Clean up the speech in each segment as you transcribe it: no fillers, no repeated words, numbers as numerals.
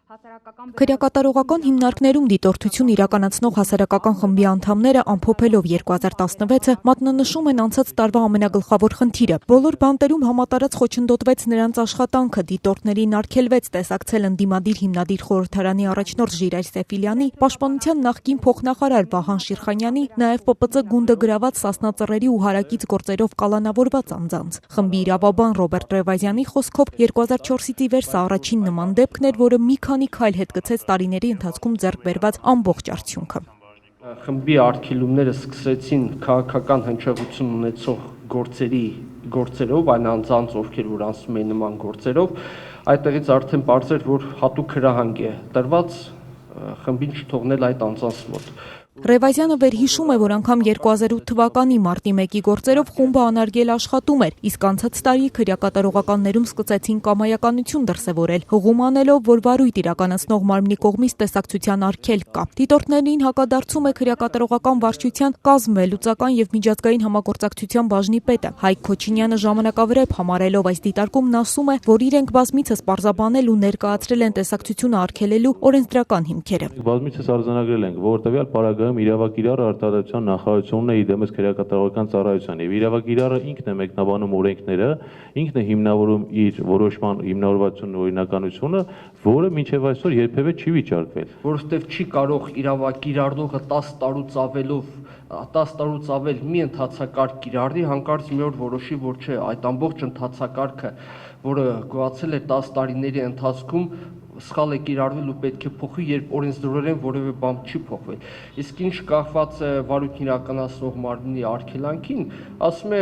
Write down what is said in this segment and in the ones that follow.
Քրեակատարողական հիմնարկներում դիտորդություն իրականացնող հասարակական խմբի անդամները ամփոփելով 2016-ը մատնանշում են անցած տարվա ամենագլխավոր խնդիրը։ Բոլոր բանտերում համատարած խոչընդոտվեց նրանց աշխատանքը, դիտորդներին արգելվեց տեսակցել ընդդիմադիր հիմնադիր խորհրդարանի առաջնորդ Ժիրայր Սեֆիլյանի, պաշտպանության նախկին փոխնախարար Վահան Շիրխանյանի, նաև ՊՊԾ գունդը գրաված Սասնա Ծռերի ու հարակից գործերով կալանավորված անձանց։ Խմբի իրավաբան Ռոբերտ Ռևազյանի խոսքով 2004-ից ի վեր սա առաջին նման դեպքն էր, որը մի քանի քայլ հետ գցեց տարիների ընթացքում ձեռք բերված ամբողջ արդյունքը։ Խմբի արգելումները սկսեցին քաղաքական հնչեղություն ունեցող գործերով, այն անձանց, ովքեր որ անցնում էին նման գործերով, այդտեղից արդեն պարզ էր, որ հատուկ հրահանգ է տրված խմբին չթողնել այդ անձանց մոտ։ Ռևազյանը վերհիշում է, որ անգամ 2008 թվականի մարտի 1-ի գործերով խումբը անարգել աշխատում էր, իսկ անցած տարի քրեակատարողականներում սկսեցին կամայականություն դրսևորել, հղում անելով, որ վարույթ իրականացնող մարմնի կողմից տեսակցության արգելք կա։ Դիտորդներին հակադարձում է քրեակատարողական վարչության կազմվելուծական եւ միջազգային համագործակցության բաժնի պետը Հայկ Քոչինյանը ժամանակավրեպ համարելով այս դիտարկումն ասում է, որ իրենք բազմիցս պարզաբանել ու ներկայացրել են տեսակցությունը արգելելու օրենսդրական հիմքերը։ Բազմիցս արձանագրել ենք, որ տվյալ պարագայում իրավակիրառը արտադրության նախարարությունն է իդեմս քրեակատարողական ծառայության եւ իրավակիրառը ինքն է մեկնաբանում օրենքները, ինքն է հիմնավորում իր որոշման հիմնավորվածությունն ու օրինականությունը, որը մինչեւ այսօր երբևէ չի վիճարկվել։ Որովհետեւ չի կարող իրավակիրառողը 10 տարուց ավել մի ընթացակարգ կիրառի, հանկարծ մի օր որոշի, որ չէ, այդ ամբողջ ընթացակարգը, որը գոյացել է 10 տարիների ընթացքում, սխալ է կիրառվել ու պետք է փոխվի, երբ օրենսդրորեն որևէ բան չի փոխվել։ Իսկ ինչ կախված է վարույթ իրականացնող մարմնի արգելանքին, ասում է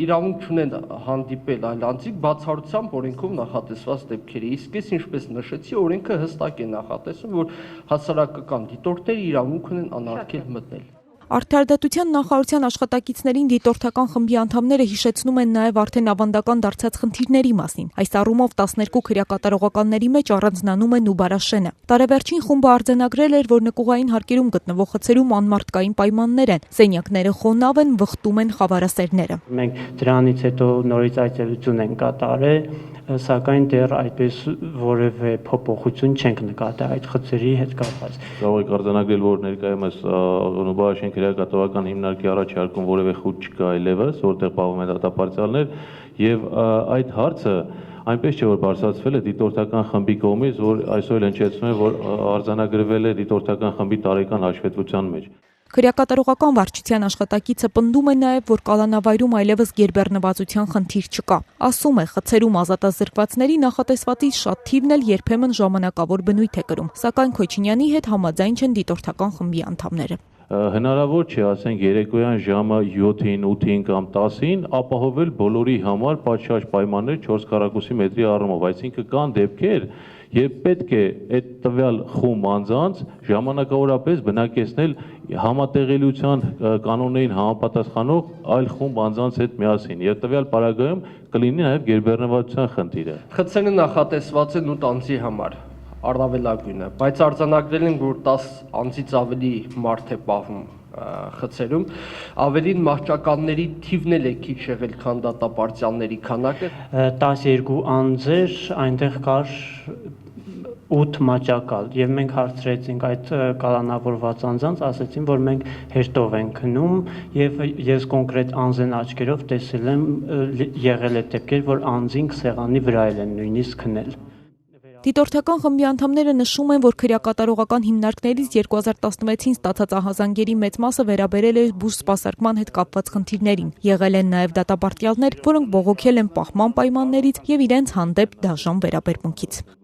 իրավունք չունեն հանդիպել այլ անձիկ բացառությամբ օրենքով նախատեսված դեպքերի։ Իսկ ես ինչպես նշեցի, օրենքը հստակ է նախատեսում, որ հասարակական դիտորդները իրավունք ունեն անարգել մտնել։ Արդարադատության նախարարության աշխատակիցներին դիտորդական խմբի անդամները հիշեցնում են նաև արդեն ավանդական դարձած խնդիրների մասին։ Այս առումով 12 քրեակատարողականների մեջ առանձնանում է Նուբարաշենը։ Տարեվերջին խումբը արձանագրել էր, որ նկուղային հարկերում գտնվող խցերում անմարդկային պայմաններ են, սենյակները խոնավ են, վխտում են խավարասերները։ Մենք դրանից հետո նորից այցելություն ենք կատարել, սակայն դեռ այդպես որևէ փոփոխություն չենք նկատել այդ խցերի հետ կապված։ Կարող եք արձանագրել, որ ներկայումս Նուբարաշեն քրեակատարողական հիմնարկի առաջարկում որևէ խուտ չկա այլևս, որտեղ պահվում են դատապարտյալներ, եւ այդ հարցը այնպես չէ, որ բարձրացվել է դիտորդական խմբի կողմից, որ այսօր հնչեցնում է, որ արձանագրվել է դիտորդական խմբի տարեկան հաշվետվության մեջ։ Քրեակատարողական վարչության աշխատակիցը պնդում է նաև, որ կալանավայրում այլևս գերբեռնվածության խնդիր չկա։ Ասում է, խցերում ազատազրկվածների նախատեսվածից շատ թիվն էլ երբեմն ժամանակավոր բնույթ է կրում, սակայն Քոչինյանի հետ համաձայն չեն դիտորդական խմբի անդամները։ Հնարավոր չէ, ասենք երեկոյան ժամը 7-ին, 8-ին կամ 10-ին ապահովել բոլորի համար պատշաճ պայմաններ 4 քառակուսի մետրի առումով, այսինքն կան դեպքեր, երբ պետք է այդ տվյալ խումբ անձանց ժամանակավորապես բնակեցնել համատեղելիության կանոններին համապատասխանող այլ խումբ անձանց հետ միասին, եւ տվյալ պարագայում կլինի նաև գերբեռնվածության խնդիրը։ Խցերը նախատեսված են 8 անձի համար, առավելագույնը, բայց արձանագրել են, որ 10 անձից ավելի մարդ է պահվում խցերում, ավելին մահճականների թիվն էլ է քիչ եղել, քան դատապարտյալների քանակը։ 12 անձեր, այնտեղ կար 8 մահճակալ, եւ մենք հարցրեցինք այդ կալանավորված անձանց, ասացին, որ մենք հերթով ենք քնում, եւ ես կոնկրետ անձեն աչքերով տեսել եմ, եղել է դեպքեր, որ անձին սեղանի վրա են նույնիսկ քնել։ Դիտորդական խմբի անդամները նշում են, որ քրեակատարողական հիմնարկներից 2016-ին ստացած ահազանգերի մեծ մասը վերաբերել է բուժ սպասարկման հետ կապված խնդիրներին։ Եղել են նաև դատապարտյալներ, որոնք բողոքել են պահման պայմաններից եւ իրենց հանդեպ դաժան վերաբերմունքից։